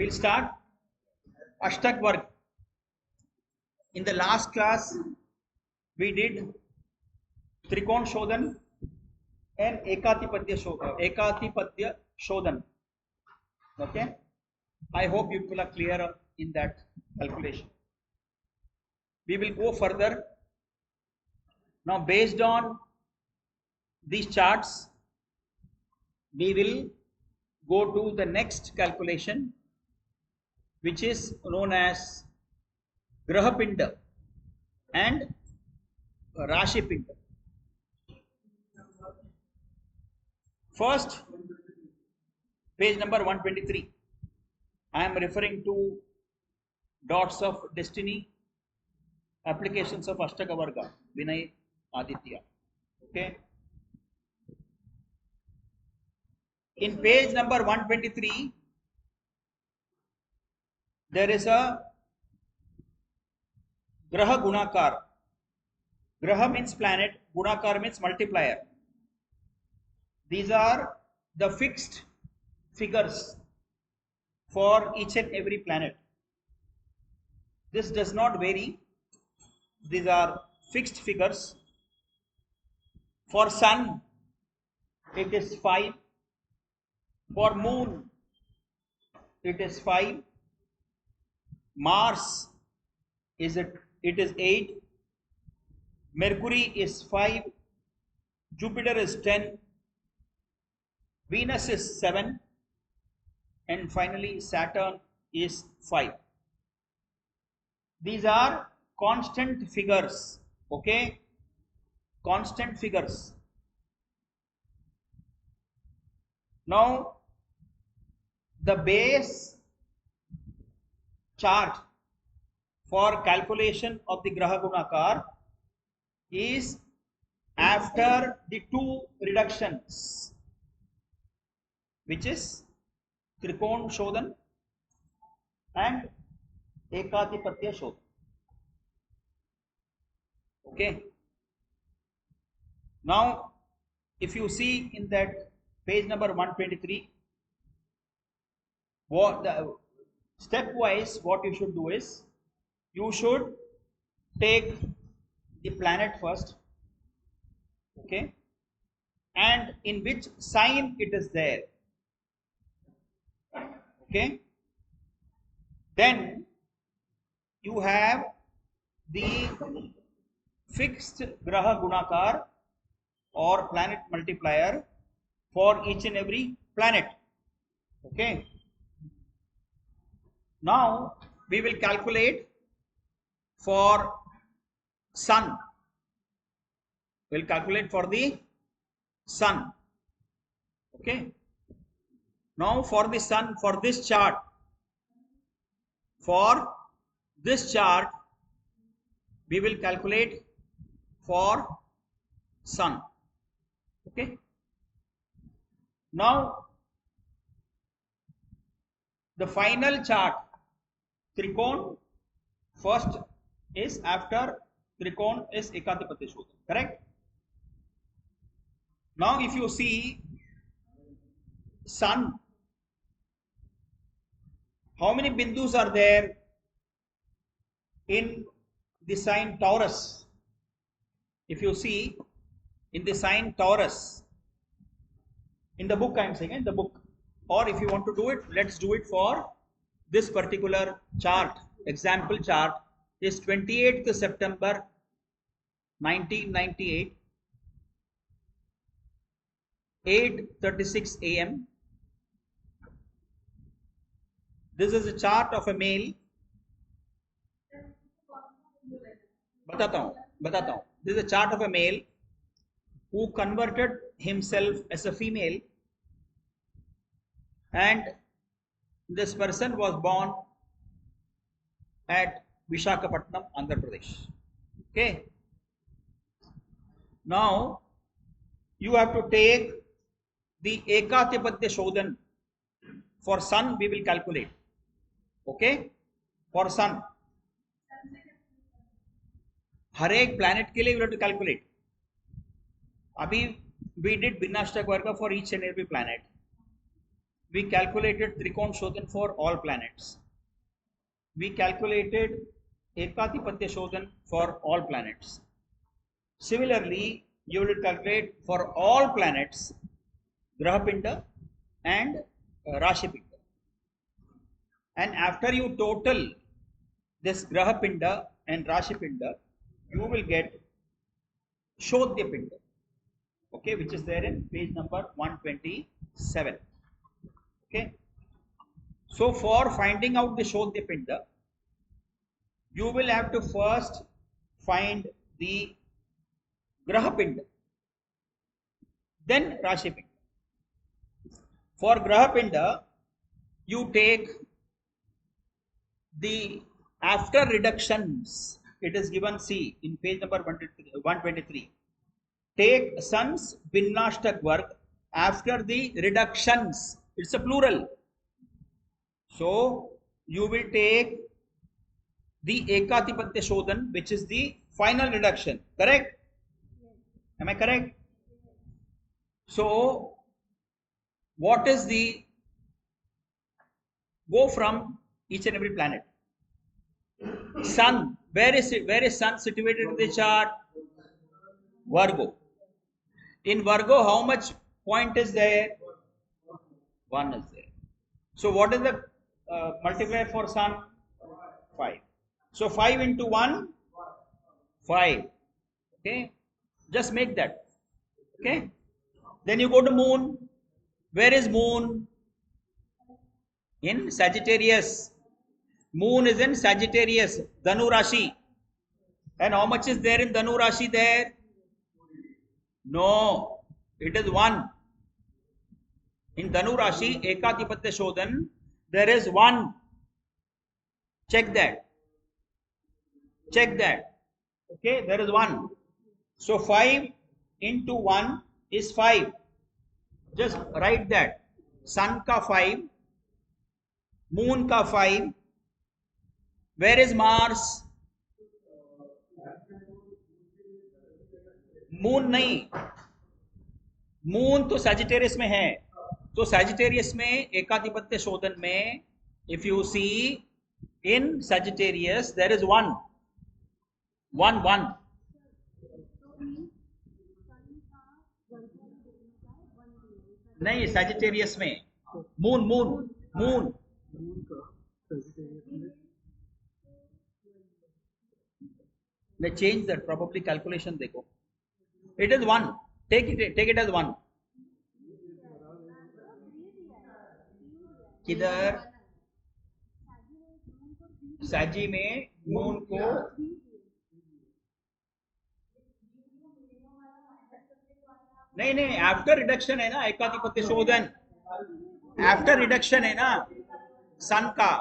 We'll start Ashtak Varg. In the last class, we did Trikon Shodhan and Ekatipadya Shodhan. Okay? I hope you people are clear in that calculation. We will go further. Now, based on these charts, we will go to the next calculation, which is known as Grahapinda and Rashipinda. First, page number 123. I am referring to Dots of Destiny, applications of Ashtaka Varga, Vinay Aditya. Okay. In page number 123, there is a Graha Gunakar. Graha means planet, Gunakar means multiplier. These are the fixed figures for each and every planet. This does not vary. These are fixed figures. For Sun, it is 5. For Moon, it is 5. Mars, it is 8. Mercury is 5. Jupiter is 10. Venus is 7. And finally, Saturn is 5. These are constant figures. Okay? Constant figures. Now, the base chart for calculation of the Graha Gunakar is after the two reductions, which is Trikon Shodhan and Ekatipatya Shodhan. Okay. Now, if you see in that page number 123, stepwise what you should do is, you should take the planet first, okay, and in which sign it is there, okay. Then you have the fixed Graha Gunakar or planet multiplier for each and every planet, okay. Now we will calculate for Sun. We'll calculate for the Sun. Okay. Now for the Sun, for this chart, we will calculate for Sun. Okay. Now the final chart, Trikon, first is after Trikon is Ekatipatya Shodhan, correct? Now if you see Sun, how many bindus are there in the sign Taurus? If you see in the sign Taurus, in the book I am saying, in the book, or if you want to do it, let's do it for this particular chart. Example chart is 28th September 1998, 8:36 AM. This is a chart of a male. बताता हूँ. This is a chart of a male who converted himself as a female, and this person was born at Visakhapatnam, Andhra Pradesh. Okay. Now you have to take the Ekatipatya Shodhan. For Sun we will calculate. Okay. For Sun, हर एक planet के लिए we have to calculate. अभी we did Vinashtak Varga for each and every planet. we calculated Trikon Shodhan for all planets. We calculated Ekadipatya Shodhan for all planets. Similarly, you will calculate for all planets Grahapinda and Rashipinda. And after you total this Grahapinda and Rashipinda, you will get Shodhyapinda, okay, which is there in page number 127. Okay, so for finding out the Shodhyapinda, you will have to first find the Grahapinda, then Rashipinda. For Grahapinda, you take the after reductions. It is given, see, in page number 123. Take Sun's Vinnashtak Varg after the reductions. It's a plural. So you will take the Ekadipatya Shodhan, which is the final reduction. Correct? Am I correct? So what is the, go from each and every planet. Sun, where is it? Where is Sun situated in the chart? Virgo. In Virgo, how much point is there? 1 is there. So what is the multiplier for Sun? 5. So 5 into 1, 5. Okay, just make that. Okay, then you go to Moon. Where is Moon? In Sagittarius. Moon is in Sagittarius, Dhanu Rashi. And how much is there in Dhanu Rashi there? No, it is 1. In Dhanu Rashi, Ekadipatya Shodhan, there is 1. Check that. Check that. Okay, there is 1. So 5 into 1 is 5. Just write that. Sun ka 5, Moon ka 5. Where is Mars? Moon नहीं, Moon तो Sagittarius में है. तो Sagittarius में एकाधिपत्य शोधन में, if you see in Sagittarius there is 1. नहीं, Sagittarius में Moon. Let's change that. Probably calculation देखो. It is 1. Take it as 1. किधर? साजी में मून को नहीं, आफ्टर रिडक्शन है ना एकाधिपत्य शोधन. आफ्टर रिडक्शन है ना सन का.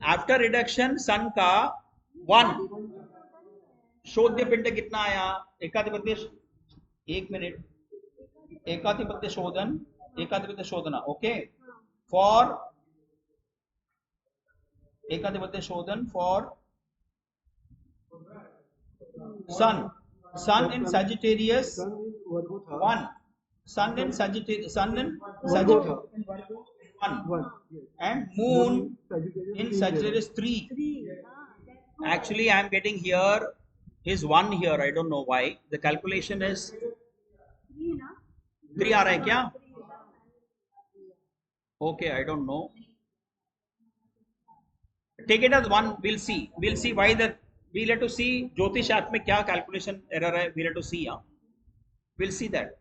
आफ्टर रिडक्शन सन का 1. शोध्य पिंड कितना आया? एकाधिपत्य, 1 मिनट, एकाधिपत्य शोधना. ओके, फॉर एकाधिपत्य शोधन for sun in Sagittarius 1. Sun in Sagittarius 1, and Moon in Sagittarius 3. Actually I am getting here is 1 here. I don't know why. The calculation is 3 आ रहा है क्या? Okay, I don't know. Take it as 1. We'll see why that. We'll have to see ज्योतिष art में क्या calculation error है. We'll have to see. We'll see that.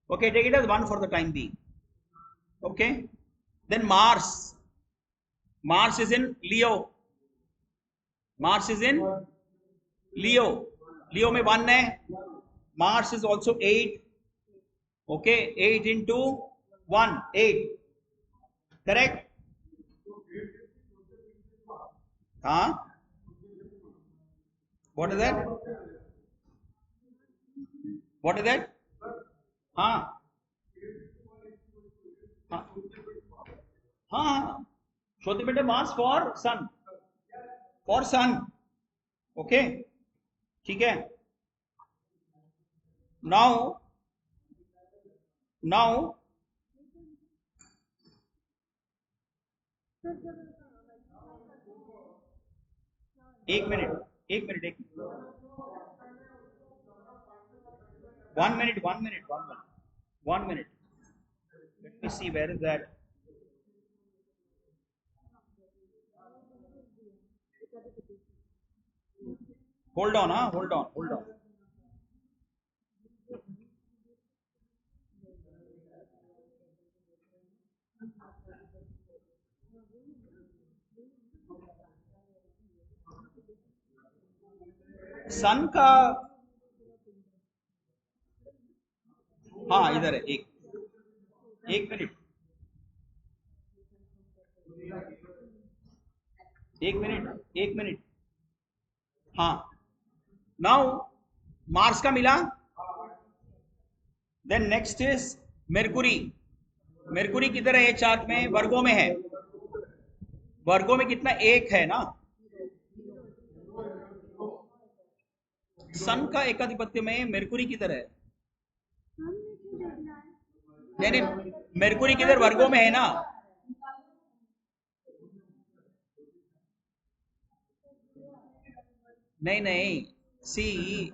Okay, take it as 1 for the time being. Okay, then Mars is in Leo. Leo में 1 है. Mars is also 8. Okay, 8 into 1, 8. Correct? What is that? Shoti Mass for sun. Okay, ठीक है. Now एक minute, एक minute, एक minute, 1 minute, 1 minute, 1 minute, 1 minute. Let me see where is that. Hold on, hold on, hold on. सन का, हाँ इधर है, एक मिनट, एक मिनट, हाँ। नाउ मार्स का मिला, देन नेक्स्ट इज मेरकुरी। मेरकुरी किधर है ये चार्ट में? वर्गों में है। वर्गों में कितना? 1 है ना। सन का एकाधिपत्य में मेरकुरी किधर है? यानी मेरकुरी किधर? वर्गों में है ना। नहीं नहीं, सी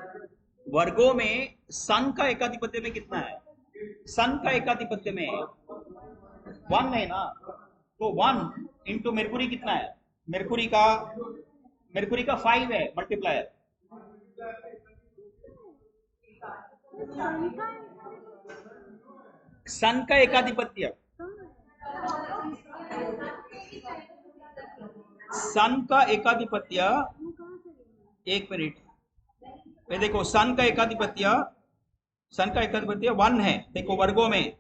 वर्गों में सन का एकाधिपत्य में कितना है? सन का एकाधिपत्य में 1 है ना, तो 1 इंटू मेरकुरी कितना है? मेरकुरी का 5 है मल्टीप्लायर। सन का एकाधिपत्य, सन का एकाधिपत्य, एक मिनट, ये देखो सन का एकाधिपत्य 1 है, देखो वर्गों में।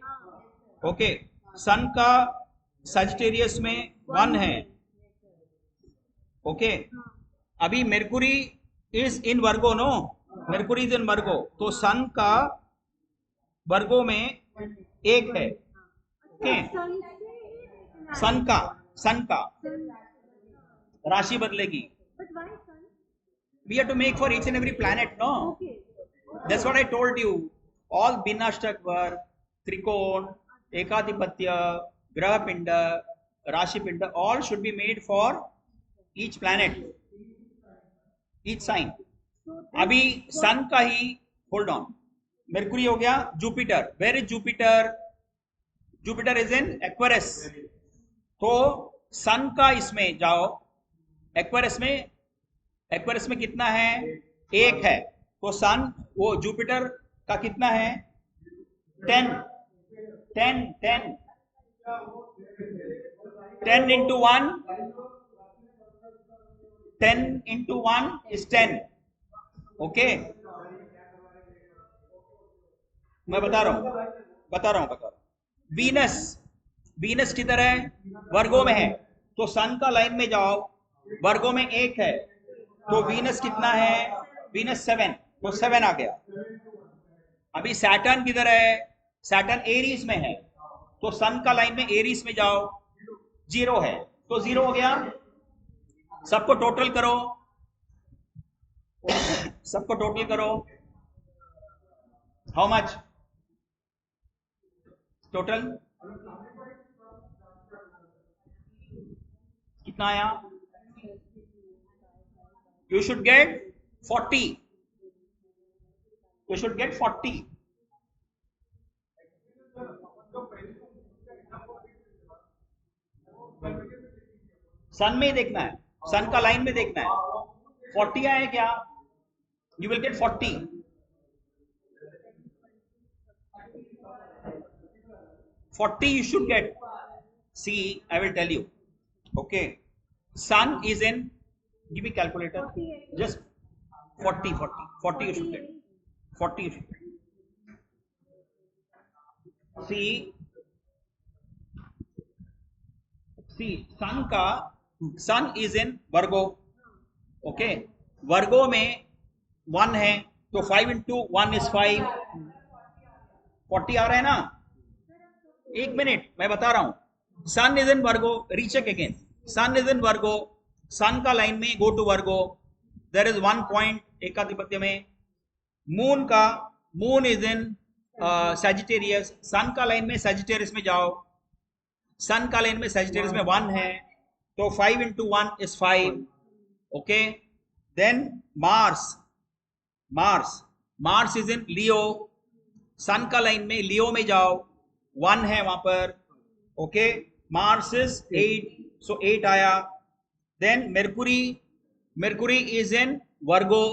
ओके, सन का सजिटेरियस में 1 है। ओके, अभी Mercury is in Virgo, no, Mercury is in Virgo, तो सन का वर्गों में 1 है। ओके, सन का राशि बदलेगी। We have to make for each and every planet, no? That's what I told you. All Binashtak work, Trikon, Ekadipatya, Graha Pinda, Rashi Pinda, all should be made for each planet, each sign. अभी sun का ही, hold on, mercury हो गया। Jupiter, where is Jupiter? Jupiter is in Aquarius, तो sun का इसमें जाओ, Aquarius में कितना है? 1 है, तो सन वो जुपिटर का कितना है? 10 into 1, 10 into 1 is 10। ओके, मैं बता रहा हूं। वीनस किधर है? वर्गों में है, तो सन का लाइन में जाओ, वर्गों में 1 है, तो वीनस कितना है? वीनस 7, तो 7 आ गया। अभी सैटर्न किधर है? सैटर्न एरीज में है, तो सन का लाइन में एरीज में जाओ, 0 है, तो 0 हो गया। सबको टोटल करो, हाउ मच टोटल? कितना आया? You should get 40. You should get 40. सन में देखना है, सन का लाइन में देखना है। 40 आए क्या? You will get 40. You should get. See, I will tell you. Okay, sun is in, give me calculator, just 40 you should get, 40 you should get. see sun is in Virgo. Okay, Virgo में 1 है, तो 5 into 1 is 5, 40 आ रहा है ना। एक minute, मैं बता रहा हूं। Sun is in Virgo, recheck again, sun is in Virgo, sun का लाइन में go to Virgo, there is 1 point एकाधिपत्य में। Moon is in Sagittarius, sun का लाइन में सजिटेरियस में जाओ, सन का लाइन में सजिटेरियस में 1 है, तो 5 into 1 is 5. Okay, then Mars is in Leo, sun का लाइन में लियो में जाओ, 1 है वहां पर. ओके, मार्स इज 8, सो 8 आया. देन मेर्कुरी इज इन वर्गो,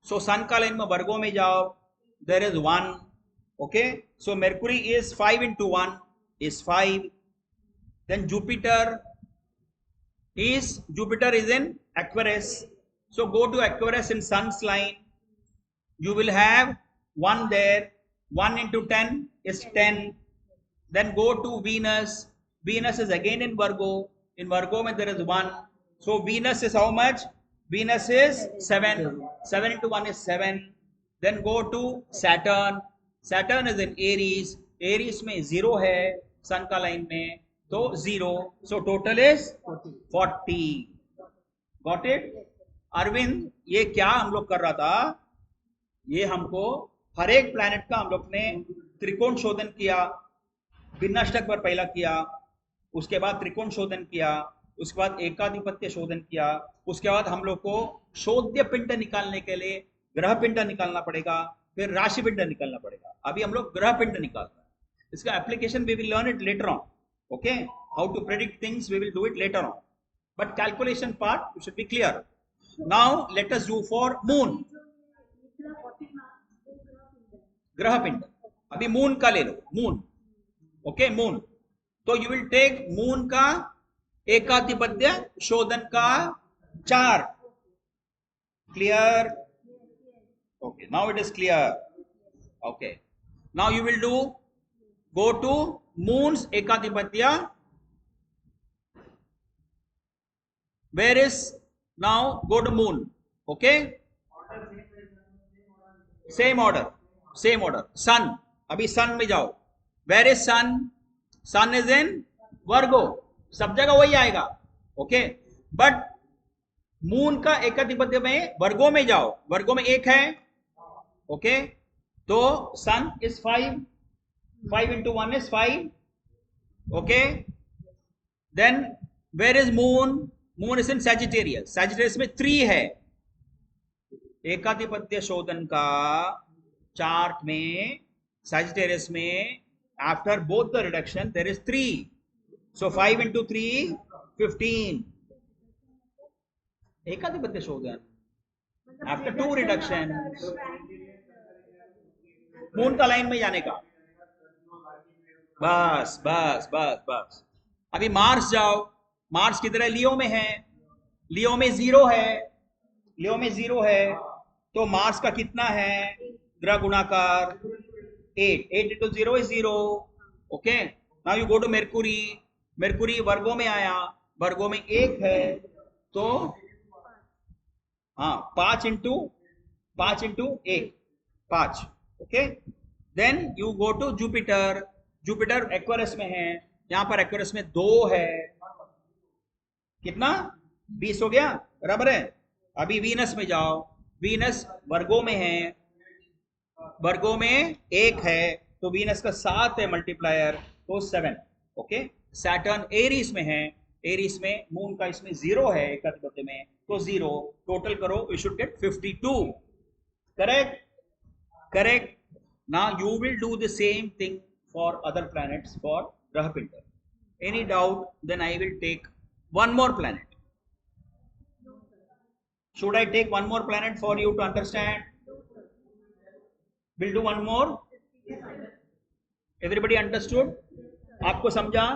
सो सन का लाइन में वर्गो में जाओ, there is 1. Okay, so Mercury is 5 into 1 is 5. Then Jupiter is in Aquarius. So go to Aquarius in sun's line. You will have 1 there. 1 into 10 is 10. Then go to Venus. Venus is again in Virgo. In Virgo there is 1. So Venus is how much? Venus is 7. 7 into 1 is 7. Then go to Saturn. Saturn is in Aries. Aries में 0 है सन का line में, तो 0. So total is 40. Got it? Arvind, ये क्या हम लोग कर रहा था, ये हमको हर एक प्लैनेट का हम लोग ने त्रिकोण शोधन किया. भिन्नाष्टक पर पहला किया, उसके बाद त्रिकोण शोधन किया, उसके बाद एकाधिपत्य शोधन किया, उसके बाद हम लोग को शोध्य पिंड निकालने के लिए ग्रह पिंड निकालना पड़ेगा, फिर राशि पिंड निकालना पड़ेगा. अभी हम लोग ग्रह पिंड निकाल रहे हैं. इसका application we will learn it later on. Okay, how to predict things we will do it later on, but calculation part you should be clear. Now let us do for moon. ग्रह पिंड, अभी moon का ले लो. Moon, okay, moon. तो you will take moon का एकाधिपत्य शोधन का 4. Clear? Okay, now it is clear. Okay, now you will do, go to moon's ekadipatya. Where is now? Go to moon. Okay, same order. Sun, अभी sun में जाओ. Where is sun? Sun is in Virgo. सब जगह वही आएगा. Okay, but moon का एकाधिपत्य में वर्गो में जाओ. वर्गो में 1 है. Okay, तो sun is 5. 5 into 1 is 5. Okay, then where is moon? Moon is in Sagittarius. Sagittarius में 3 है. एकाधिपत्य शोधन का चार्ट में Sagittarius में after both the reduction there is 3. So 5 into 3 15. एकाधिपत्य शोधन after 2 reductions. मून का लाइन में जाने का. बस बस बस बस. अभी मार्स जाओ. मार्स किधर है? लियो में है. लियो में 0 है. लियो में 0 है, तो मार्स का कितना है ग्रह गुणाकार? 8. 8 into 0 is 0. Okay, now you go to Mercury. Mercury Virgo में आया. वर्गो में 1 है, तो हाँ 5 into 1 5. Okay, then you go to Jupiter. Jupiter Aquarius में है. यहां पर एक्वेरियस में 2 है. कितना? 20 हो गया, बराबर है. अभी वीनस में जाओ. वीनस वर्गो में है. वर्गो में 1 है, तो वीनस का 7 है मल्टीप्लायर, तो 7. ओके, सैटर्न एरीज में है. एरीज में मून का इसमें 0 है एकाधिपत्य में, तो 0. टोटल करो, you should gate 52. Correct. Now you will do the same thing for other planets for Grahapinda. Any doubt? Then I will take one more planet. Should I take one more planet for you to understand? We'll do one more. Everybody understood? आपको समझा?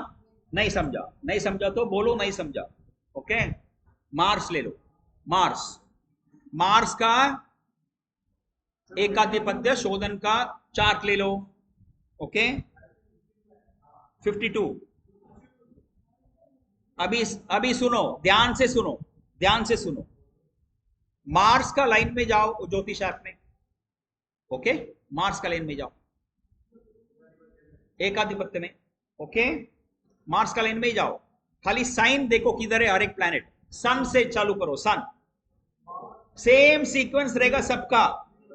नहीं समझा? नहीं समझा तो बोलो नहीं समझा. ओके, मार्स ले लो. मार्स का एकाधिपत्य शोधन का चार्ट ले लो. ओके, 52. अभी सुनो, ध्यान से सुनो. मार्स का लाइन में जाओ ज्योतिष शास्त्र में. ओके, मार्स का लाइन में जाओ एकाधिपत्य में. ओके, मार्स का लाइन में जाओ. खाली साइन देखो किधर है हर एक प्लैनेट. सन से चालू करो. सन सेम सीक्वेंस रहेगा सबका,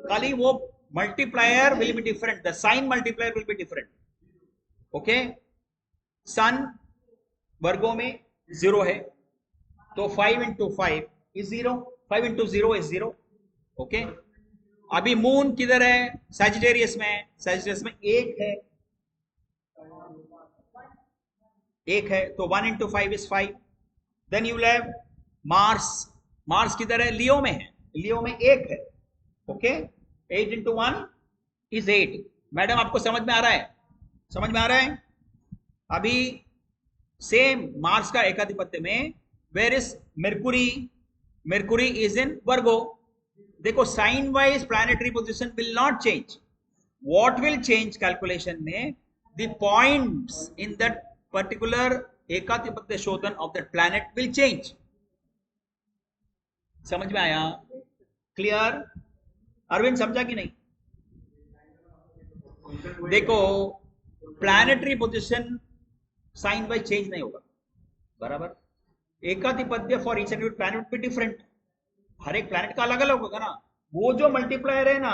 खाली वो multiplier will be different. The sign multiplier will be different. Okay, sun वर्गों में 0 है, तो 5 into 5 is 0, 5 into 0 is 0. Okay, अभी मून किधर है? सैजिटेरियस में, सैजिटेरियस में 1 है, 1 है, तो 1 into 5 is 5. Then you have Mars, Mars किधर है? लियो में है, लियो में 1 है. Okay, 8 into 1 is 8. मैडम आपको समझ में आ रहा है? समझ में आ रहा है? अभी सेम मार्स का एकाधिपत्य में where is Mercury? Mercury is in Virgo. देखो sign wise planetary position will not change. What will change calculation में? The points in that particular एकाधिपत्य शोधन of that planet will change. समझ में आया? क्लियर? अरविंद समझा कि नहीं? देखो planetary position sign wise change नहीं होगा, बराबर. एकाधिपत्य for each and every planet भी डिफरेंट, हर एक प्लैनेट का अलग अलग होगा ना. वो जो मल्टीप्लायर है ना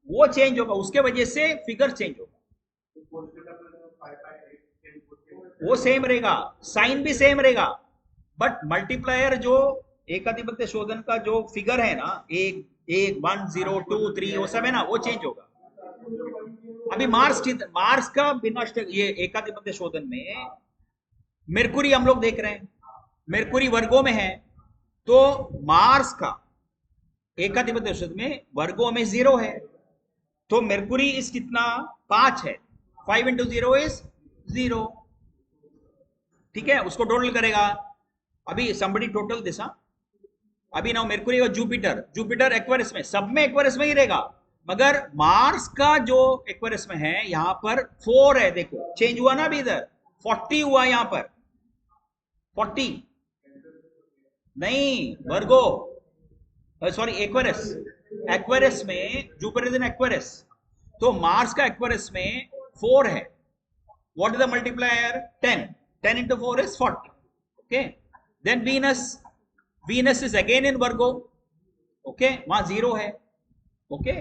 वो चेंज होगा, उसके वजह से फिगर चेंज होगा. वो सेम रहेगा, साइन भी सेम रहेगा, बट मल्टीप्लायर जो एकाधिपत्य शोधन का जो फिगर है ना, 1 1 0 2 3 वो सब है ना, वो चेंज होगा. अभी मार्स का बिना ये एकाधिपत्य शोधन में मेर्कुरी हम लोग देख रहे हैं, मेर्कुरी वर्गों में है, तो मार्स का एकाधिपत्य शोधन में वर्गों में 0 है, तो मेर्कुरी इस कितना? 5 है. 5 into 0 is 0. ठीक है, उसको टोटल करेगा. अभी somebody टोटल दिस. अभी ना मेर्कुरी और जुपिटर, जुपिटर एक्वेरियस में, सब में एक्वेरियस में ही रहेगा, मगर मार्स का जो एक्वेरियस में है यहां पर 4 है. देखो चेंज हुआ ना, अभी इधर 40 हुआ, यहां पर 40 नहीं, वर्गो, सॉरी एक्वेरियस. एक्वेरियस में जुपिटर इज इन एक्वेरियस, तो मार्स का एक्वेरियस में 4 है. What is the multiplier? 10. 10 into 4 is 40. Okay, then Venus, Venus is again in Virgo. Okay, वहां 0 है. ओके,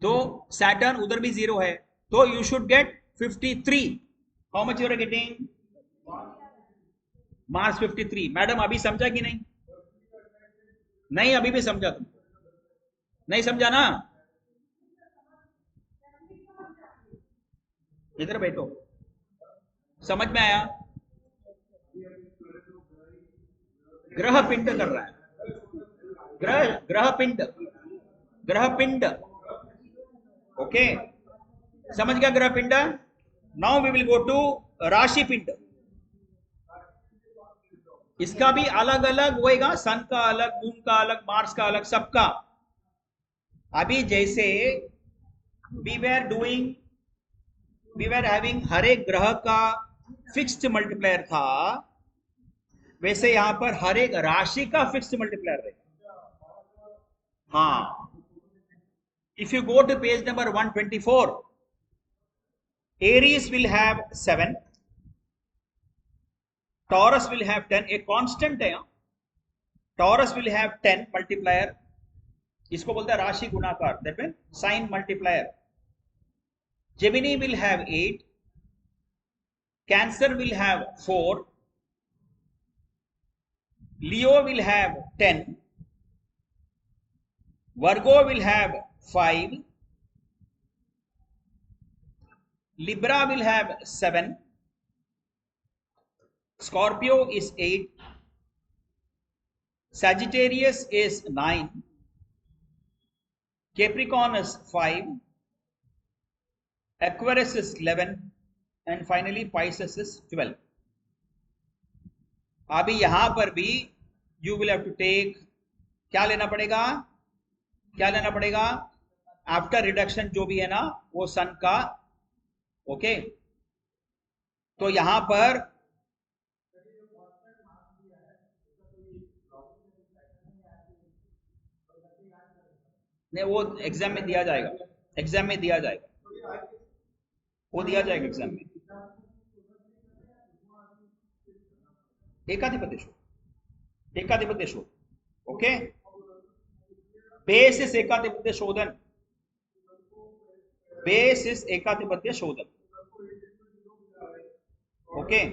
तो सैटर्न उधर भी 0 है, तो you should get 53. How much you are getting? Mars 53. Madam अभी समझा कि नहीं? नहीं, अभी भी समझा? तुम नहीं समझा ना? इधर बैठो, समझ में आया? ग्रह पिंड कर रहा है, ग्रह पिंड, ग्रह पिंड. ओके, समझ गया ग्रह पिंड? Now we will go to राशि पिंड. इसका भी अलग अलग होएगा, सन का अलग, मून का अलग, मार्स का अलग, सबका. अभी जैसे वी वर हैविंग हर एक ग्रह का फिक्स्ड मल्टीप्लायर था, वैसे यहां पर हर एक राशि का फिक्स्ड मल्टीप्लायर रहेगा. हाँ, if you go to page number 124, Aries will have 7, Taurus will have 10, एक कांस्टेंट है. Taurus will have 10 मल्टीप्लायर, इसको बोलते हैं राशि गुणाकार, that mean sine multiplier. Gemini will have 8, Cancer will have 4, Leo will have 10, Virgo will have 5, Libra will have 7, Scorpio is 8, Sagittarius is 9, Capricorn is 5, Aquarius is 11, and finally Pisces is 12. अभी यहां पर भी you will have to take, क्या लेना पड़ेगा? क्या लेना पड़ेगा? आफ्टर रिडक्शन जो भी है ना वो सन का. ओके, तो यहां पर नहीं, वो एग्जाम में दिया जाएगा, एग्जाम में दिया जाएगा, वो दिया जाएगा एग्जाम में. एकाधिपत्य शोध, एकाधिपत्य शोध. ओके, बेसिस एकाधिपत्य शोधन, बेसिस एकाधिपत्य शोधन. ओके,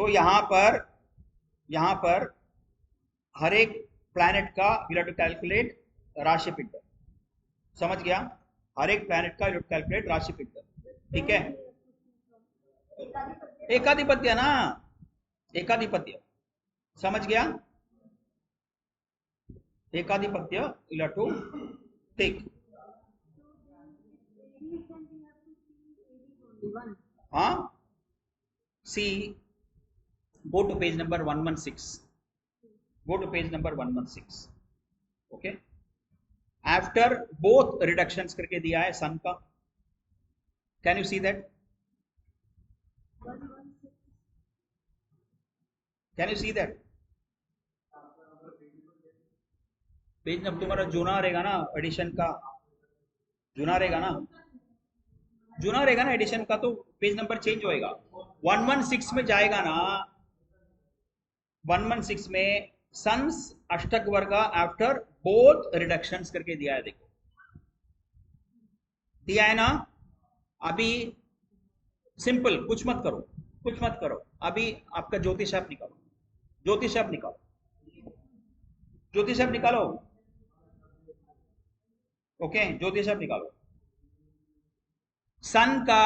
तो यहां पर हर एक प्लैनेट का यू हैव टू कैलकुलेट राशि पिंड। समझ गया? हर एक प्लैनेट का यू हैव टू कैलकुलेट राशि पिंड। ठीक है, एकाधिपत्य ना, एकाधिपत्य। समझ गया? एकाधिपत्य यू हैव टू टेक। हाँ, सी, go to page number 116. Go to page number 116. Okay. After both reductions करके दिया है सन का. Can you see that? Can you see that? Page number तुम्हारा जुना रहेगा ना, एडिशन का जुना रहेगा ना, जुना रहेगा ना एडिशन का, तो पेज नंबर चेंज होएगा। 116 में जाएगा ना, 116 में सन्स अष्टक वर्ग आफ्टर बोथ रिडक्शंस करके दिया है। देखो दिया है ना। अभी सिंपल, कुछ मत करो, कुछ मत करो। अभी आपका ज्योतिष आप निकालो, ज्योतिष आप निकालो, ज्योतिष आप निकालो। ओके, ज्योतिष आप निकालो। सन का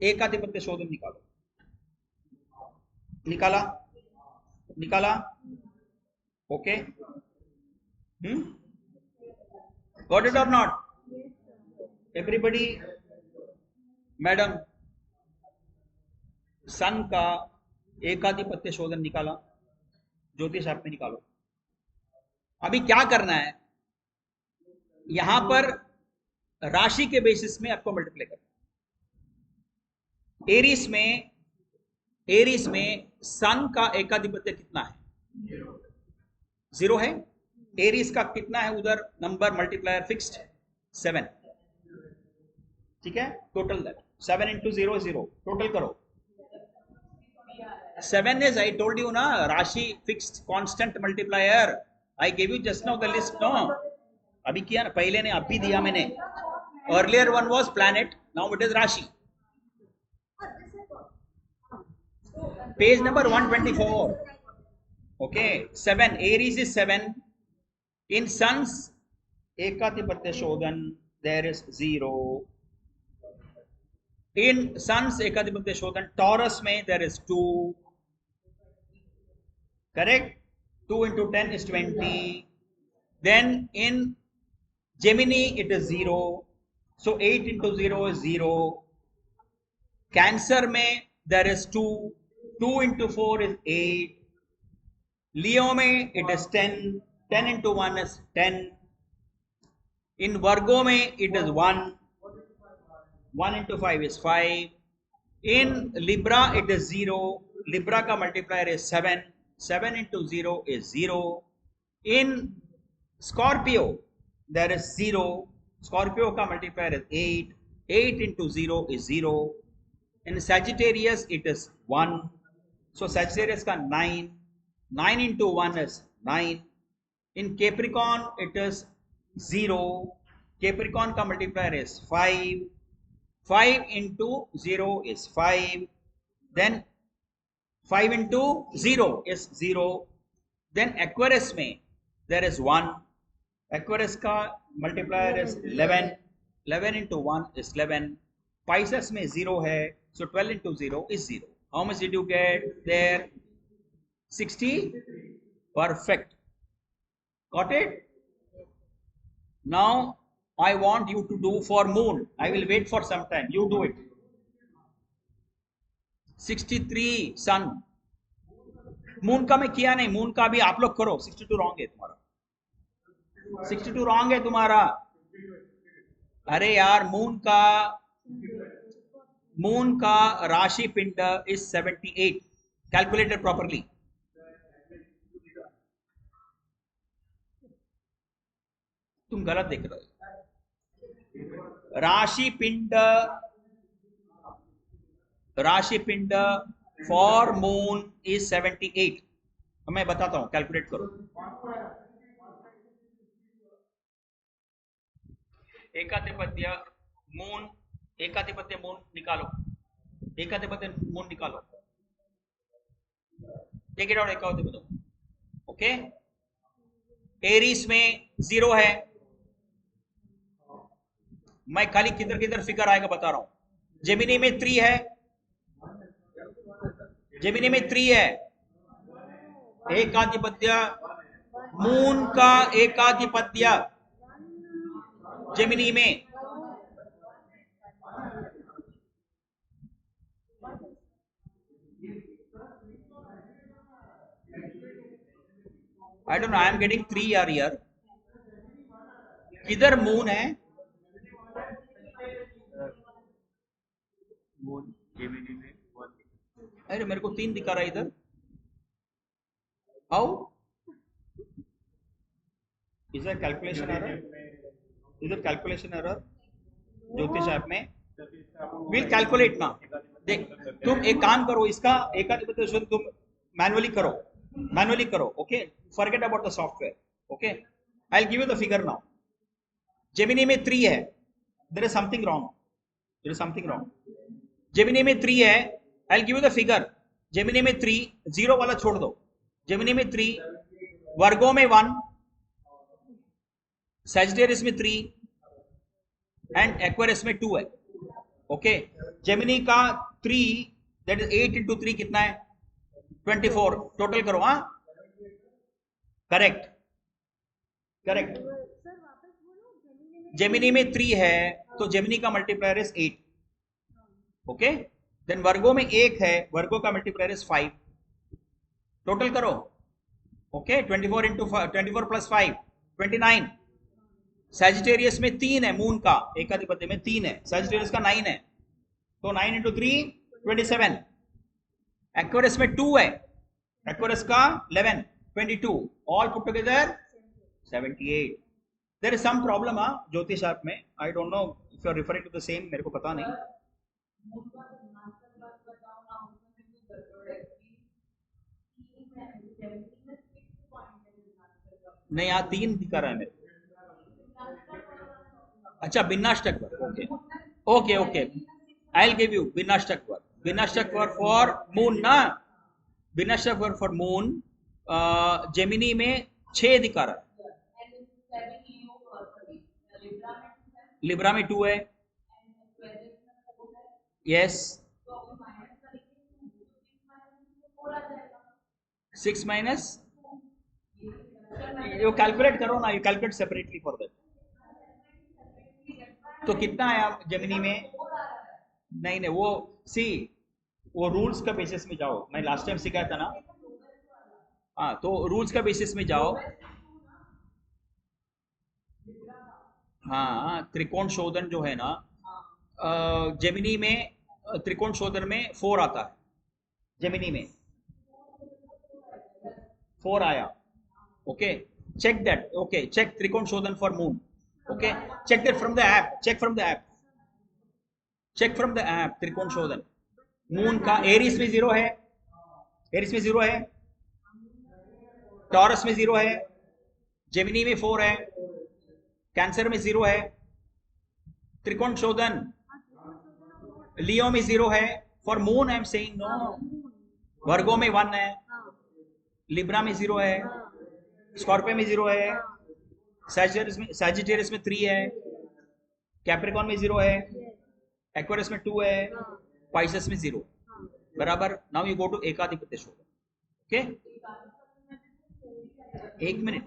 एकाधिपत्य शोधन निकालो। निकाला? निकाला? ओके, गॉट इट और नॉट एवरीबडी? मैडम, सन का एकाधिपत्य शोधन निकाला, ज्योतिष आप में निकालो। अभी क्या करना है, यहां पर राशि के बेसिस में आपको मल्टीप्लाई करना। एरीज में सन का एकाधिपत्य कितना है? 0 है। एरीज का कितना है उधर? Number multiplier fixed 7। ठीक है, total that 7 into 0 is 0। Total करो। 7 is, I told you ना, rashi fixed constant multiplier. I give you just now the list. No, अभी किया ना, पहले ने अभी दिया मैंने। Earlier one was planet, now it is rashi. Page number 124। Okay, 7, Aries is 7। In sun's ekadhipatya shodhan there is 0। In sun's ekadhipatya शोधन टॉरस में there is 2। Correct? 2 into 10 is 20. Then in Gemini it is 0. So 8 into 0 is 0. Cancer में there is 2. 2 into 4 is 8. Leo में it is 10. 10 into 1 is 10. In Virgo में it is 1. 1 into 5 is 5. In Libra it is 0. Libra का multiplier is 7. 7 into 0 is 0. In Scorpio there is 0. Scorpio का multiplier is 8. 8 into 0 is 0. In Sagittarius it is 1. So Sagittarius का 9. 9 into 1 is 9. In Capricorn it is 0. Capricorn का multiplier is 5. 5 into 0 is 5. Then 5 into 0 is 0. Then Aquarius में there is 1. Aquarius का multiplier is 11. 11 into 1 is 11. Pisces में 0 है, so 12 into 0 is 0. How much did you get there? 60. Perfect. Got it? Now I want you to do for moon. I will wait for some time. You do it. 63 sun. Moon का मैं किया नहीं, moon का भी आप लोग करो। 62 wrong है तुम्हारा, 62 रॉन्ग है तुम्हारा। अरे यार, मून का राशि पिंड इज 78। Calculated properly. तुम गलत देख रहे हो। राशि पिंड फॉर मून इज 78। मैं बताता हूं, कैलकुलेट करो। एकाधिपत्य मून निकालो। एकाधिपत्य मून निकालो। टेक इट आउट एक आउट दो. ओके, एरीज में 0 है. मैं खाली किधर किधर फिगर आएगा बता रहा हूं. जेमिनी में 3 है. जेमिनी में 3 है. एकाधिपत्य, मून का एकाधिपत्य जेमिनी में. I don't know, I am getting 3 यार यार. किधर मून है? मून जेमिनी में 1. अरे मेरे को 3 दिखा रहा है इधर. How is that calculation error? इधर कैलकुलेशन एरर ज्योतिष ऐप में. विल कैलकुलेट ना. देख तुम एक काम करो, इसका एकाधिपत्य तुम मैनुअली करो. मैनुअली करो. Okay, forget about the software. Okay, I will give you the figure now. Gemini में 3 है. There is something wrong. There is something wrong. Gemini में 3 है. I will give you the figure. Gemini में 3, 0 वाला छोड़ दो. Gemini में 3, वर्गो में 1, सैजिटेरियस में 3 एंड एक्वेरियस में 2 है. ओके, जेमिनी का 3 दैट इज 8 इंटू 3 कितना है? 24. टोटल करो. हाँ, करेक्ट करेक्ट. जेमिनी में 3 है तो जेमिनी का मल्टीप्लायर इज 8. ओके, देन वर्गो में 1 है. वर्गो का मल्टीप्लायर इज 5. टोटल करो. Okay, 24 into 24 plus 5 29. सैजिटेरियस में 3 है. मून का एकाधिपत्य में 3 है. सैजिटेरियस का 9 है तो 9 इंटू 3 27. एक्वेरियस में 2 है. एक्वेरियस का 11 22. All put together 78. There is some problem ज्योतिष ऐप में. I don't know if you are referring to the same. मेरे को पता नहीं. नहीं, यहाँ 3 दिखा रहा है मेरे. अच्छा, विनाष्टक वर्ग. Okay okay okay, I will give you vinashtak varg. विनाष्टक वर्ग फॉर मून ना. विनाष्टक वर्ग फॉर मून जेमिनी में 6 दिखा रहा है. लिब्रा में 2 है. यस. 6 माइनस, यू कैलकुलेट करो ना. You calculate separately for that. तो कितना आया जेमिनी में? नहीं नहीं, वो सी वो रूल्स का बेसिस में जाओ. मैं लास्ट टाइम सिखाया था ना. हाँ, तो रूल्स का बेसिस में जाओ. हाँ, त्रिकोण शोधन जो है ना, जेमिनी में त्रिकोण शोधन में 4 आता है. जेमिनी में 4 आया. Okay, check that. Okay, check त्रिकोण शोधन for moon. Okay, check that from the app. Check from the app. Check from the app. त्रिकोण शोधन मून का. एरीज में 0 है. एरीज में 0 है. टॉरस में 0 है. जेमिनी में 4 है. कैंसर में 0 है. त्रिकोण शोधन लियो में 0 है. For moon I am saying no. Virgo में 1 है. लिब्रा में 0 है. स्कॉर्पियो में 0 है. सैजिटेरियस में 3 है. कैप्रिकॉन में 0 है. एक्वेरियस में 2 है. पाइसेस में 0. बराबर. नाउ यू गो टू एकाधिपत्य शोधन. Okay, 1 minute.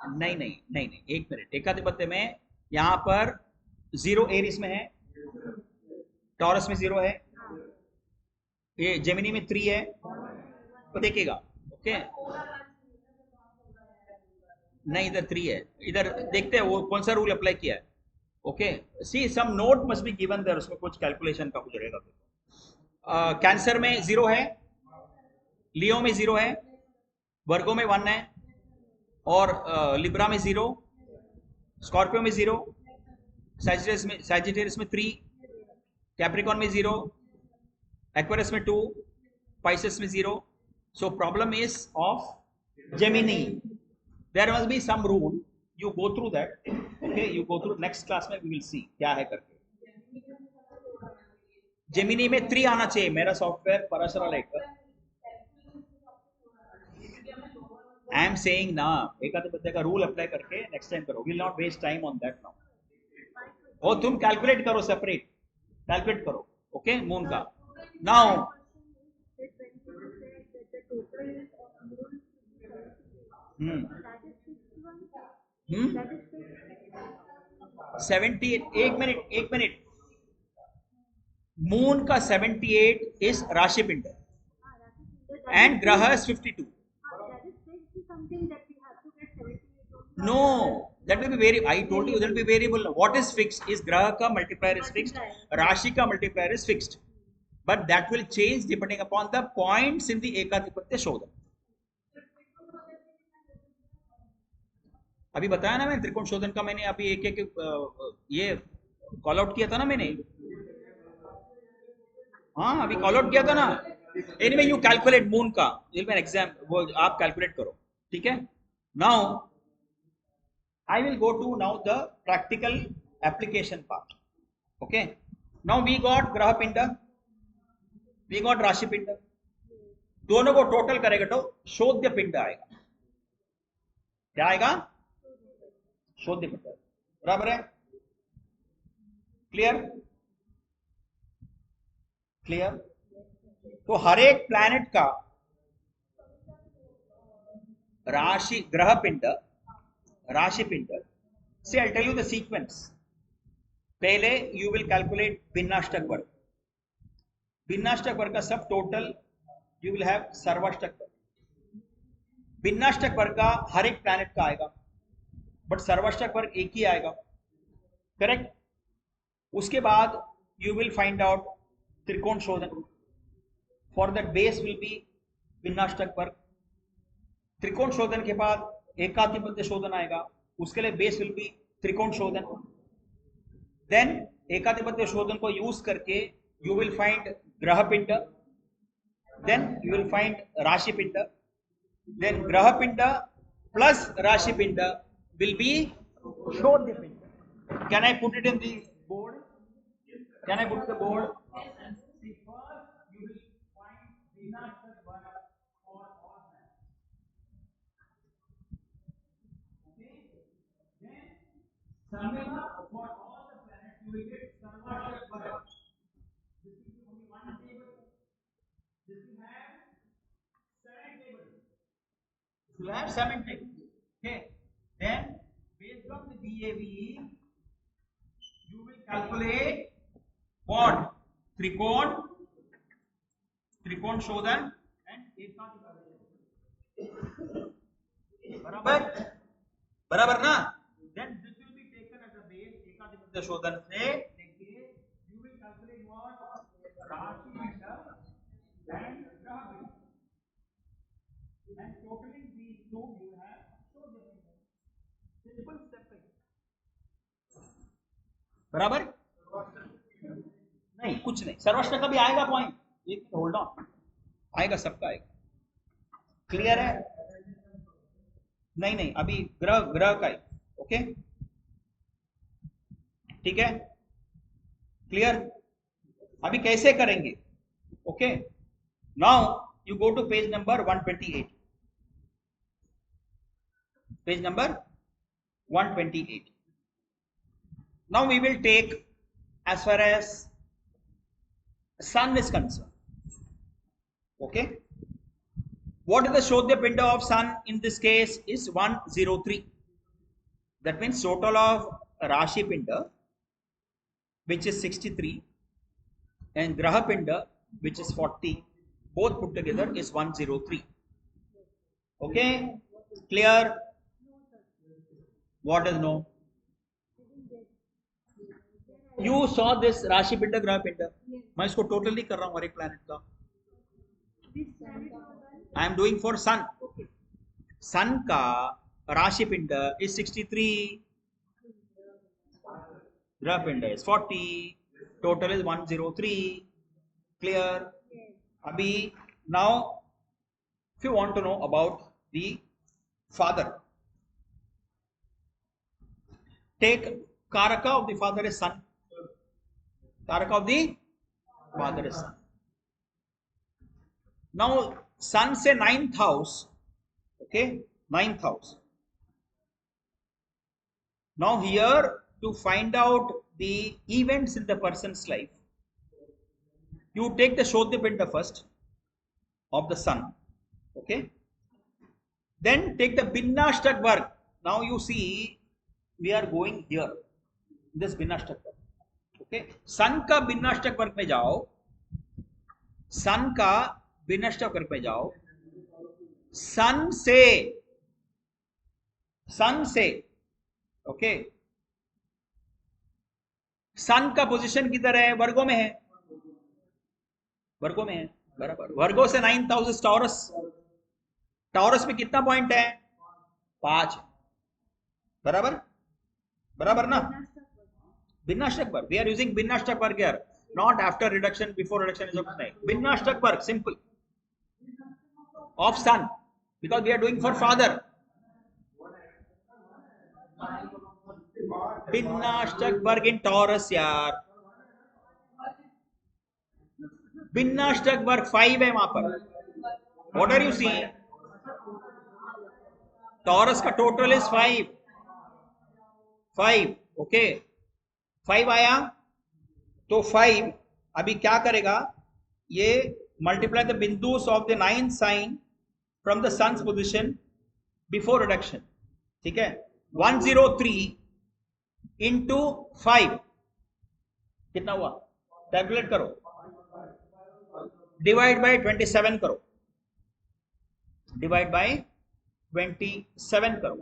नहीं नहीं नहीं नहीं, 1 मिनट. एकाधिपत्य में यहां पर 0 एरिस में है. टॉरस में 0 है. ये जेमिनी में 3 है. तो देखिएगा. ओके, नहीं, इधर 3 है. इधर देखते हैं वो कौन सा रूल अप्लाई किया है. Okay, see some note must be given there. उसमें कुछ कैलकुलेशन का कुछ रहेगा. कैंसर में 0 है. लियो में 0 है. वर्गो में 1 है. और लिब्रा में 0. स्कॉर्पियो में 0. सैजिटेरियस में 3. कैप्रिकॉन में 0. एक्वेरियस में 2. पाइसेस में 0. So problem is of Gemini. There must be some rule. You go through that. Okay, you go through. Next class में we will see क्या है करके. जेमिनी में 3 आना चाहिए. मेरा सॉफ्टवेयर पराशरा लाइट का. आई एम सेइंग ना, एकाधिपत्य का रूल अप्लाई करके नेक्स्ट टाइम करो, will not waste time on that now. ओ तुम कैलकुलेट करो, सेपरेट कैलकुलेट करो, ओके मून का। नाउ हम्म 78, एक मिनट, मून का 78 इज राशि पिंड and graha is 52. No, that will be very, I told you that will be variable. What is fixed is graha ka multiplier is fixed, rashi ka multiplier is fixed, but that will change depending upon the points in the ekadipatya shodhan. अभी बताया ना मैंने, त्रिकोण शोधन का मैंने अभी एक एक ये कॉल आउट किया था ना मैंने। हाँ अभी कॉल आउट किया था ना। एनीवे यू कैलकुलेट मून का, विल बी एन एग्जाम, वो आप कैलकुलेट करो, ठीक है। Now I will go to now the practical application part. Okay. Now we got graha pinda, we got rashi pinda, दोनों को टोटल करेगा तो शोध्य पिंड आएगा। क्या आएगा? शोध्य पिंड। बराबर है? क्लियर? क्लियर? तो हर एक प्लैनेट का राशि ग्रह पिंड, राशि पिंड से, I'll tell you the sequence. पहले you will calculate भिन्नाष्टक वर्ग, भिन्नाष्टक वर्ग का सब टोटल you will have सर्वाष्टक वर्ग। भिन्नाष्टक वर्ग का हर एक प्लैनेट का आएगा, बट सर्वाष्टक वर्ग एक ही आएगा, करेक्ट। उसके बाद you will find out त्रिकोण शोधन, for that base will be भिन्नाष्टक वर्ग। त्रिकोण शोधन के बाद एकाधिपत्य शोधन आएगा, उसके लिए बेस विल बी त्रिकोण शोधन। देन एकाधिपत्य शोधन को यूज करके यू विल फाइंड ग्रह पिंड, देन यू विल फाइंड राशि पिंड, देन ग्रह पिंड प्लस राशि पिंड विल बी शोध्य पिंड। Can I put it in the board? Can I put the board? Summing up for all the planets, you will get Sarvashtak Varga. This is only one table. This will have 7 tables. This will have 7 tables. Okay. Then, based on the DAV, you will calculate what? Trikon, Trikon Shodhan, and Ekadipatya. बराबर? बराबर ना? Then this will be taken as a base एकाधिपत्य शोधन से लेके you will calculate what? राशि पिंड and ग्रह पिंड, and totaling these two you have शोध्य पिंड। सिंपल स्टेप है। बराबर? नहीं कुछ नहीं, सर्वाष्टक का भी आएगा पॉइंट, एक होल्ड ऑन, आएगा, सबका आएगा। क्लियर है? नहीं नहीं अभी ग्रह ग्रह का ही, ओके ठीक है, क्लियर। अभी कैसे करेंगे? Okay now you go to page number 128, page number 128। Now we will take as far as sun is concerned, okay, what is the Shodhya Pinda of sun in this case is 103. That means total of Rashi Pinda, which is 63, and Graha Pinda, which is 40, both put together is 103. Okay, clear? What is no? You saw this Rashi Pinda, Graha Pinda. मैं इसको total नहीं कर रहा हूं हर एक planet का, I am doing for sun. sun का राशि पिंड is 63, ग्रह पिंड is 40, total is 103. Clear? अभी now if you want to know about the father, take Karaka of the father is sun, Karaka of the father is sun. Now sun से 9th house, okay, ninth house. Now here, to find out the events in the person's life, you take the Shodhyapinda first of the sun, okay? Then take the Binashtak Varg. Now you see we are going here, this Binashtak Varg, okay? sun का Binashtak Varg में जाओ, sun का Binashtak Varg में जाओ, sun से okay, सन का position किधर है? वर्गों में है, वर्गों में है, बराबर। वर्गों से 9th हाउस टॉरस, टॉरस में कितना पॉइंट है? 5, बराबर, बराबर ना? भिन्नाष्टक वर्ग, we are using bhinnashtak varg here, not after reduction, before reduction is okay. Bhinnashtak varg simple of sun, because we are doing for father. Bhinnashtak varg in taurus यार, भिन्नाष्टक वर्ग 5 है वहां पर। What are you seeing? Taurus का टोटल इज 5 ओके, 5 आया तो 5 अभी क्या करेगा? ये multiply the bindus of the 9th sign from the sun's position before reduction, ठीक है? 103 इंटू 5 कितना हुआ? कैलकुलेट करो, डिवाइड बाय 27 करो, डिवाइड बाय 27 करो,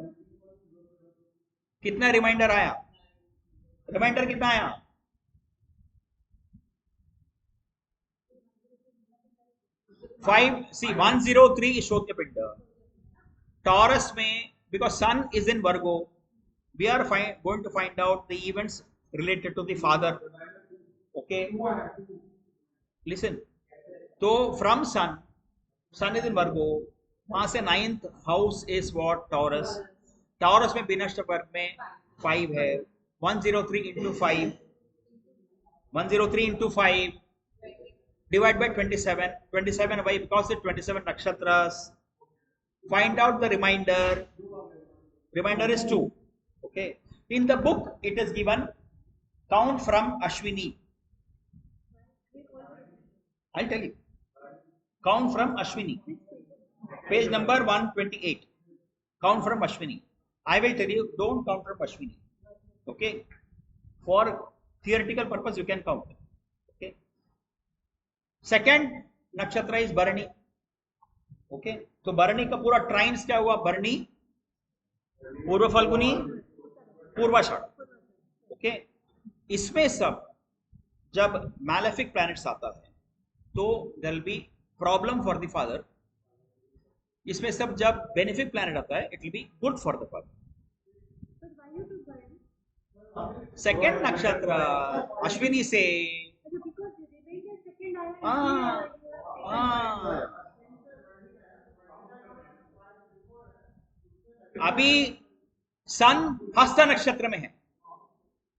कितना रिमाइंडर आया? रिमाइंडर कितना आया? 5 सी 103 शोध्यपिंड टॉरस में, because sun is in Virgo, we are going to find out the events related to the father, okay? Listen, so from sun is in Virgo, वहां से 9th house is what? Taurus. Taurus में बिनष्टक वर्ग में 5 है, 103 into 5, 103 into 5 divide by 27, 27 by, because it 27 nakshatras. Find out the remainder, remainder is 2. Okay, in the book it is given count from Ashwini. I'll tell you, count from Ashwini, page number 128, count from Ashwini. I will tell you, don't count from Ashwini, okay? For theoretical purpose you can count, okay? Second nakshatra is Bharani, okay? तो Bharani का पूरा ट्राइन्स क्या हुआ? Bharani, पूर्व Falguni, Purvashadha, okay? इसमें सब जब malefic planets आता है तो there will be problem for the father. इसमें सब जब बेनिफिक प्लैनेट आता है it will be good for the father. Second नक्षत्र अश्विनी से, अभी सन हस्त नक्षत्र में है,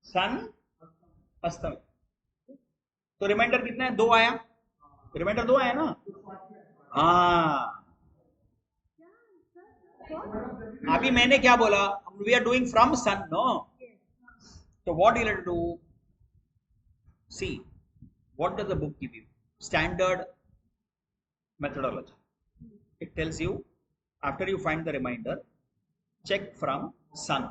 सन हस्त में, तो रिमाइंडर कितना है? 2 आया, रिमाइंडर 2 आया ना? हाँ, अभी मैंने क्या बोला? We are doing from sun, no? तो what you have to do? See what does the book give you? Standard methodology. It tells you after you find the remainder, check from sun.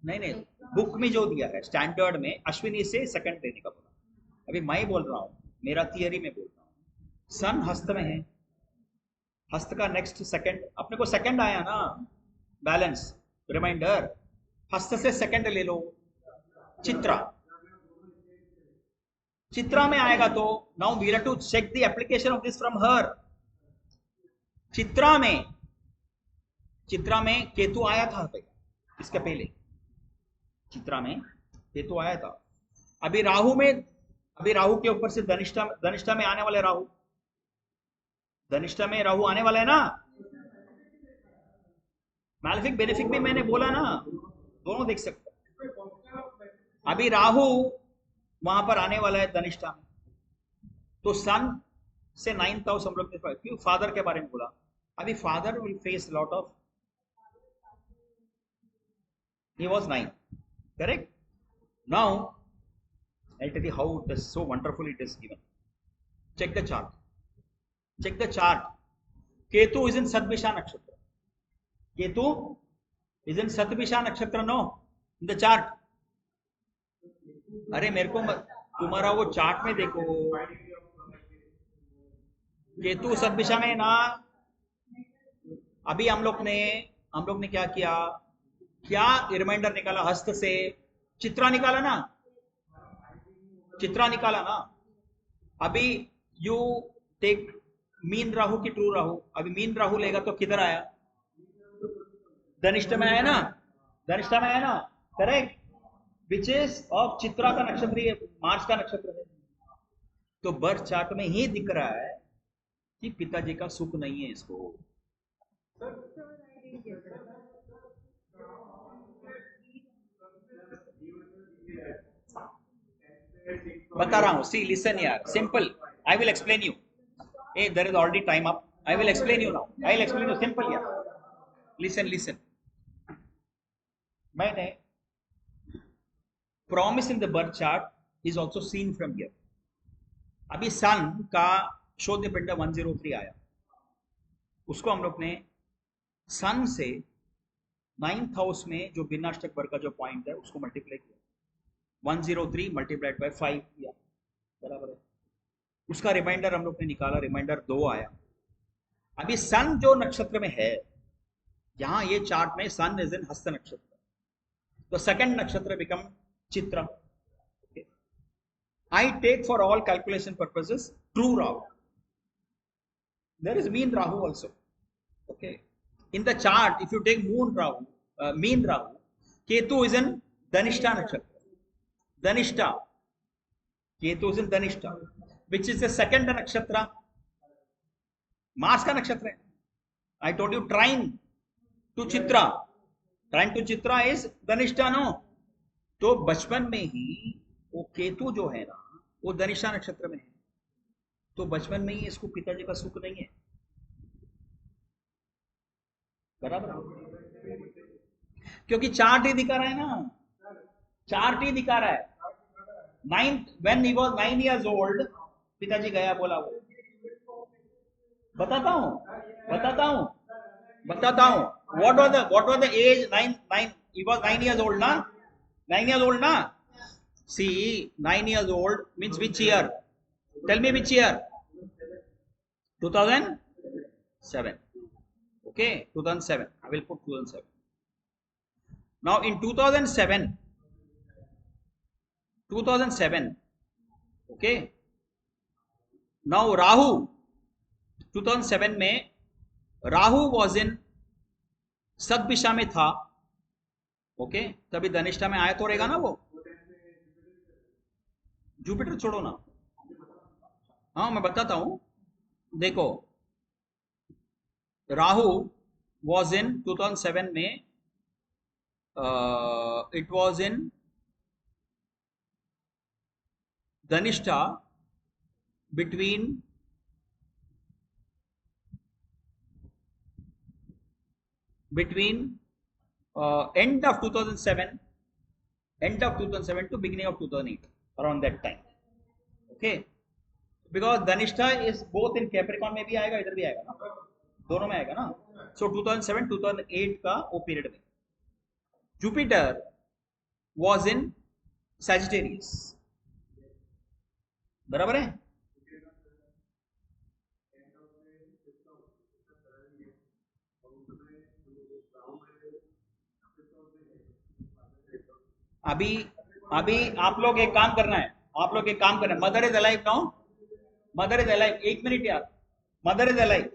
नहीं, book में जो दिया है standard में अश्विनी से second देने का बोला। अभी मैं बोल रहा हूं, मेरा थियरी में बोल रहा हूं। सन हस्त में है, हस्त का नेक्स्ट सेकंड, अपने को सेकंड आया ना, बैलेंस रिमाइंडर, हस्त से सेकंड ले लो, चित्रा, चित्रा में आएगा तो now we have to check the application of this from her. Chitra में केतु आया था इसके पहले, चित्रा में केतु आया था। अभी राहु के ऊपर से धनिष्ठा में आने वाले राहु, धनिष्ठा में राहु आने वाला है ना। मैलेफिक बेनिफिक भी मैंने बोला ना, दोनों देख सकते। अभी राहु वहां पर आने वाला है धनिष्ठा में, तो सन से 9th हाउस हम लोग ने क्यों फादर के बारे में बोला, अभी father will face lot of, he was 9, correct? Now I'll tell you how it is so wonderful it is given. Check the chart. Check the chart. Ketu is in Satvishya nakshatra. Ketu is in Satvishya nakshatra, no, in the chart. अरे मेरे को तुम्हारा वो chart में देखो, केतु सतभिषा में ना। अभी हम लोग ने क्या किया, क्या रिमाइंडर निकाला, हस्त से चित्रा निकाला ना, चित्रा निकाला ना। अभी यू टेक मीन राहु की ट्रू राहु, अभी मीन राहु लेगा तो किधर आया, धनिष्ठ में आया ना, धनिष्ठा में आया ना, correct, which is of Chitra का नक्षत्र, मार्च का नक्षत्र है। तो बर्थ चार्ट में ही दिख रहा है कि पिताजी का सुख नहीं है इसको। बता रहा हूं, सी लिसन यार, simple, I will explain you. A there is already time up, I will explain you now, I will explain you simple यार, लिसन लिसन। मैंने promise in the birth chart is also seen from here. अभी sun का शोध्य पिंड 103 आया, उसको हम लोग ने सन से 9th हाउस में जो भिन्नाष्टक वर्ग का जो पॉइंट है उसको मल्टीप्लाई किया, 103 मल्टीप्लाइड बाय 5 किया, बराबर है। उसका रिमाइंडर हम लोग ने निकाला, रिमाइंडर 2 आया। अभी सन जो नक्षत्र में है, यहां ये चार्ट में सन इज इन हस्त नक्षत्र, तो सेकंड नक्षत्र become Chitra. I take for all calculation purposes true Rahu. There is mean Rahu also. Okay. In the chart, if you take moon Rahu, mean Rahu, Ketu is in Dhanishta nakshatra. Dhanishta. Ketu is in Dhanishta, which is the second nakshatra. Mars ka nakshatra. I told you trine to Chitra. Trine to Chitra is Dhanishta, no? तो बचपन में ही वो केतु जो है ना, वो धनिष्ठा नक्षत्र में है, तो बचपन में ही इसको पिताजी का सुख नहीं है, बराबर, क्योंकि चार्ट ही दिखा रहा है ना, चार्ट ही दिखा रहा है। 9th when he was 9 years old, पिताजी गया, बोला वो, बताता हूं what was the age, 9 he was 9 years old ना, 9 years old na? See, 9 years old means which year? Tell me which year? 2007. Okay, 2007. I will put 2007. Now in 2007, okay. Now Rahu, 2007 में Rahu was in Shatabhisha में था, okay, तभी धनिष्ठा में आया तो रहेगा ना वो। जुपिटर छोड़ो ना, हाँ मैं बताता हूं, देखो राहु वॉज इन 2007 में, it was in Dhanishtha between end of 2007 to beginning of 2008, around that time. Okay, because Dhanishta is both in Capricorn में भी आएगा, इधर भी आएगा ना, दोनों में आएगा ना. So 2007 2008 का वो पीरियड में Jupiter was in Sagittarius, बराबर है. अभी आप लोग एक काम करना है, mother is alive now, mother is alive, 1 minute यार, mother is alive,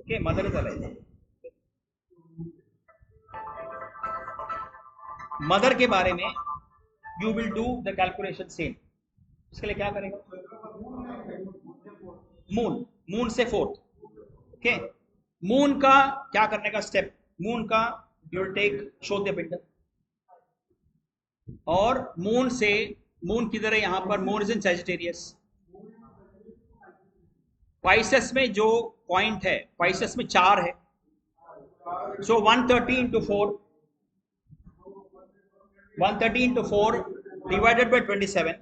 okay, mother is alive. Mother के बारे में you will do the calculation same. इसके लिए क्या करेगा, मून से 4th, ओके. मून का क्या करने का स्टेप, मून का यू विल टेक शोध्य पिंड, और मून से, मून किधर है, यहां पर moon is in Sagittarius, Pisces में जो पॉइंट है, पाइसेस में 4 है, सो 130 into 4, 130 into 4 divided by 27.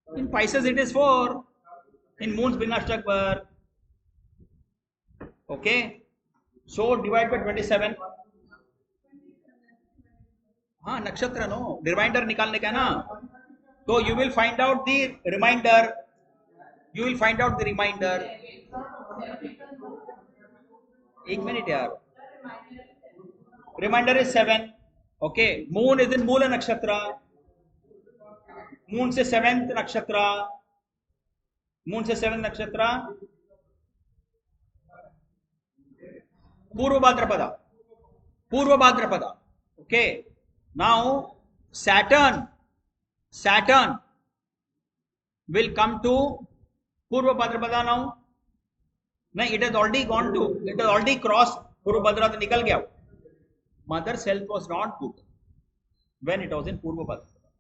In Pisces it is 4, in moons Binashtakbar. Okay, so divide by 27. हाँ नक्षत्र नो, रिमाइंडर निकालने का ना, तो you will find out the remainder. You will find out the remainder. एक मिनट यार, remainder is 7. Okay, moon is in Mool नक्षत्र, moon से 7th नक्षत्र, मून से 7th नक्षत्र पूर्व भाद्रपदा, पूर्व Bhadrapada. Okay, now Saturn will come to पूर्व भाद्रपदा नाउ. नहीं, it has already crossed पूर्व भाद्रपदा, तो निकल गया. Mother's health was not good when it was in Purva Bhadrapada.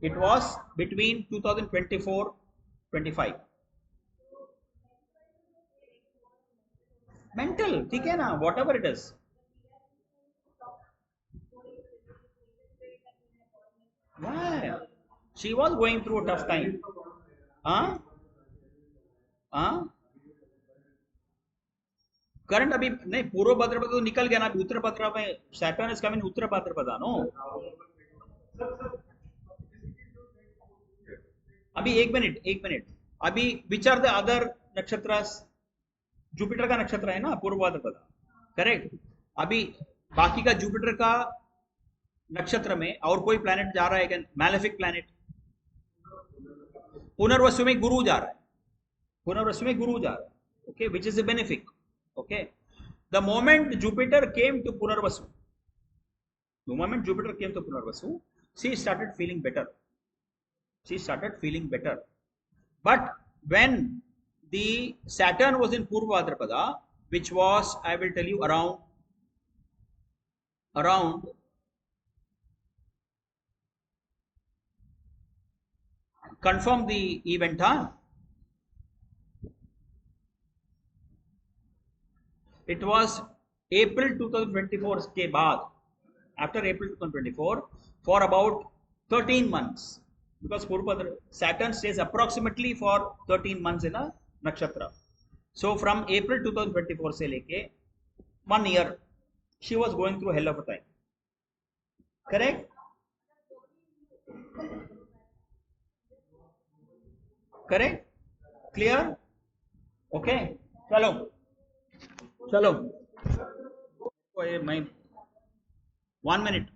It was between 2024-25. Mental, ठीक है ना, whatever it is. Why? She was going through a tough time. हाँ? हाँ? करंट अभी नहीं, पूर्व भाद्रपद तो निकल गया ना, अभी उत्तर भाद्रपद में Saturn is coming Uttar Bhadrapad no. अभी एक मिनट, अभी विच आर द अदर नक्षत्र? जुपिटर का नक्षत्र है ना पूर्व भाद्रपद, करेक्ट. अभी बाकी का जुपिटर का नक्षत्र में और कोई प्लैनेट जा रहा है क्या? Malefic planet. पुनर्वसु में गुरु जा रहा है, पुनर्वसु में गुरु जा रहा है. Okay, which is the benefic. Okay, the moment Jupiter came to Punarvasu, she started feeling better. But when the Saturn was in Purva Bhadrapada, which was, I will tell you, around confirm the event, huh? It was April 2024 के बाद, after April 2024 for about 13 months, because Saturn stays approximately for 13 months in a nakshatra. So from April 2024 से लेके 1 year she was going through hell of a time. Correct? Correct? Clear? Okay, चलो मैं 1 minute.